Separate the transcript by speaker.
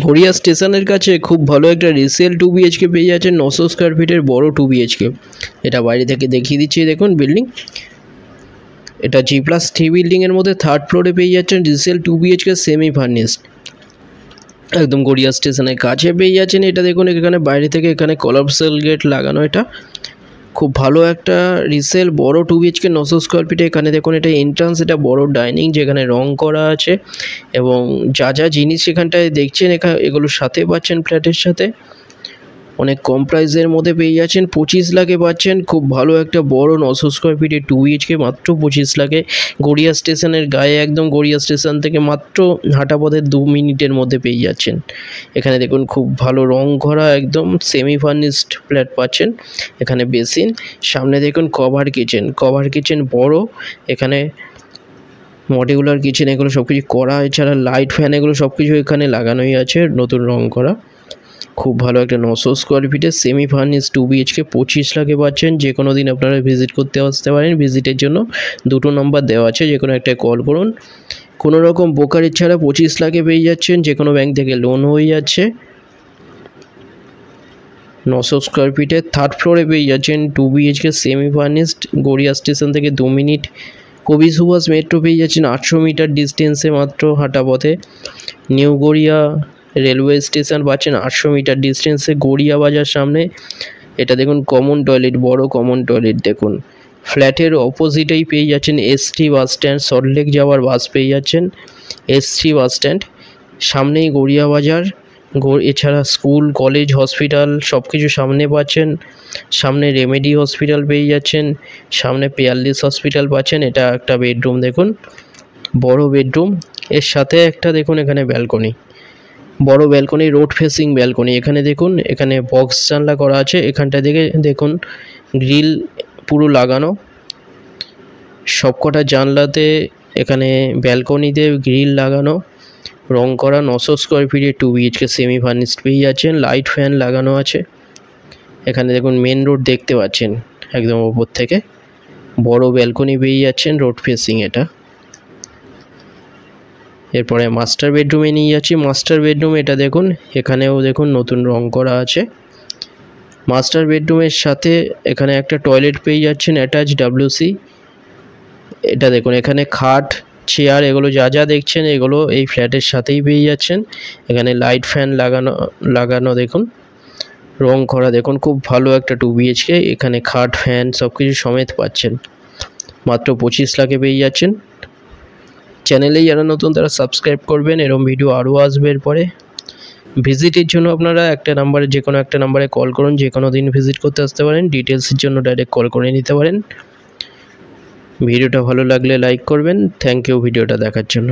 Speaker 1: গড়িয়া স্টেশনের কাছে খুব ভালো একটা রিসেল 2 বিএইচকে পেয়ে যাচ্ছেন 900 স্কোয়ার ফিটের বড় 2 বিএইচকে। এটা বাইরে থেকে দেখিয়ে দিচ্ছি, দেখুন বিল্ডিং। এটা G+3 বিল্ডিংয়ের মধ্যে থার্ড ফ্লোরে পেয়ে যাচ্ছেন রিসেল 2 বিএইচকে সেমি ফার্নিশড, একদম গড়িয়া স্টেশনের কাছে পেয়ে যাচ্ছেন। এটা দেখুন এখানে বাইরে থেকে এখানে কলাপসাল গেট লাগানো। এটা খুব ভালো একটা রিসেল বড় 2 বিএইচকে 900 স্কোয়ার ফিটে। এখানে দেখুন এটা এন্ট্রান্স, এটা বড় ডাইনিং যেখানে রং করা আছে এবং যা যা জিনিস এখানটায় দেখছেন এগুলোর সাথে পাচ্ছেন ফ্ল্যাটের সাথে। অনেক কম প্রাইসের মধ্যে পেয়ে যাচ্ছেন, 25 লাখে পাচ্ছেন খুব ভালো একটা বড় 900 স্কোয়ার ফিটের 2 বিএইচকে মাত্র 25 লাখে। গড়িয়া স্টেশনের গায়ে, একদম গড়িয়া স্টেশন থেকে মাত্র হাঁটা পথে 2 মিনিটের মধ্যে পেয়ে যাচ্ছেন। এখানে দেখুন খুব ভালো রং করা একদম সেমি ফার্নিশড ফ্ল্যাট পাচ্ছেন। এখানে বেসিন, সামনে দেখুন কভার কিচেন বড়। এখানে মডিউলার কিচেন এগুলো সব কিছু করা, এছাড়া লাইট ফ্যান এগুলো সব কিছু এখানে লাগানোই আছে, নতুন রং করা। খুব ভালো একটা 900 স্কোয়ার ফিটের সেমি ফার্নিশড 2 বিএইচকে 25 লাখে পাচ্ছেন। যে কোনো দিন আপনারা ভিজিট করতে আসতে পারেন। ভিজিটের জন্য দুটো নম্বর দেওয়া আছে, যে কোনো একটা কল করুন। কোনো রকম ব্রোকারেজ ছাড়া 25 লাখে পেয়ে যাচ্ছেন, যে কোনো ব্যাংক থেকে লোন হয়ে যাচ্ছে। 900 স্কোয়ার ফিটের থার্ড ফ্লোরে পেয়ে যাচ্ছেন 2 BHK semi furnished, Garia station থেকে 2 মিনিট। কবি সুভাষ মেট্রো পেয়ে যাচ্ছেন 800 মিটার ডিস্টেন্সে মাত্র হাঁটা পথে। নিউ গড়িয়া রেলওয়ে স্টেশন পাচ্ছেন 800 মিটার ডিস্টেন্সে গড়িয়া বাজার সামনে। এটা দেখুন কমন টয়লেট, বড় কমন টয়লেট দেখুন। ফ্ল্যাটের অপোজিটেই পেয়ে যাচ্ছেন এসটি বাস স্ট্যান্ড, সল্টলেক যাওয়ার বাস পেয়ে যাচ্ছেন এসটি বাস স্ট্যান্ড। সামনেই গড়িয়া বাজার, এছাড়া স্কুল, কলেজ, হসপিটাল সব কিছু সামনে পাচ্ছেন। সামনে রেমেডি হসপিটাল পেয়ে যাচ্ছেন, সামনে পেয়ারলিস হসপিটাল পাচ্ছেন। এটা একটা বেডরুম দেখুন, বড় বেডরুম। এর সাথে একটা দেখুন এখানে ব্যালকনি, বড় ব্যালকনি, রোড ফেসিং ব্যালকনি। এখানে দেখুন এখানে বক্স জানলা করা আছে, এখানটা দিকে দেখুন গ্রিল পুরো লাগানো। সবকটা জানলাতে এখানে ব্যালকনিতে গ্রিল লাগানো, রং করা। 900 স্কোয়ার ফিটে 2 বিএইচকে সেমি ফার্নিশড পেয়ে যাচ্ছেন, লাইট ফ্যান লাগানো আছে। এখানে দেখুন মেন রোড দেখতে পাচ্ছেন একদম ওপর থেকে, বড় ব্যালকনি পেয়ে যাচ্ছেন, রোড ফেসিং এটা। এরপরে মাস্টার বেডরুমে নিয়ে যাচ্ছি। মাস্টার বেডরুম এটা দেখুন, এখানেও দেখুন নতুন রং করা আছে। মাস্টার বেডরুমের সাথে এখানে একটা টয়লেট পেয়ে যাচ্ছেন অ্যাটাচ WC। এটা দেখুন এখানে খাট, চেয়ার এগুলো যা যা দেখছেন এগুলো এই ফ্ল্যাটের সাথেই পেয়ে যাচ্ছেন। এখানে লাইট ফ্যান লাগানো দেখুন, রং করা দেখুন, খুব ভালো একটা 2 বিএইচকে। এখানে খাট, ফ্যান সব কিছু সমেত পাচ্ছেন, মাত্র 25 লাখে পেয়ে যাচ্ছেন। চ্যানেলেই যারা নতুন তারা সাবস্ক্রাইব করবেন, এরকম ভিডিও আরও আসবে এরপরে। ভিজিটের জন্য আপনারা একটা নাম্বারে, যে কোনো একটা নাম্বারে কল করুন, যে কোনো দিন ভিজিট করতে আসতে পারেন। ডিটেলসের জন্য ডাইরেক্ট কল করে নিতে পারেন। ভিডিওটা ভালো লাগলে লাইক করবেন। থ্যাংক ইউ ভিডিওটা দেখার জন্য।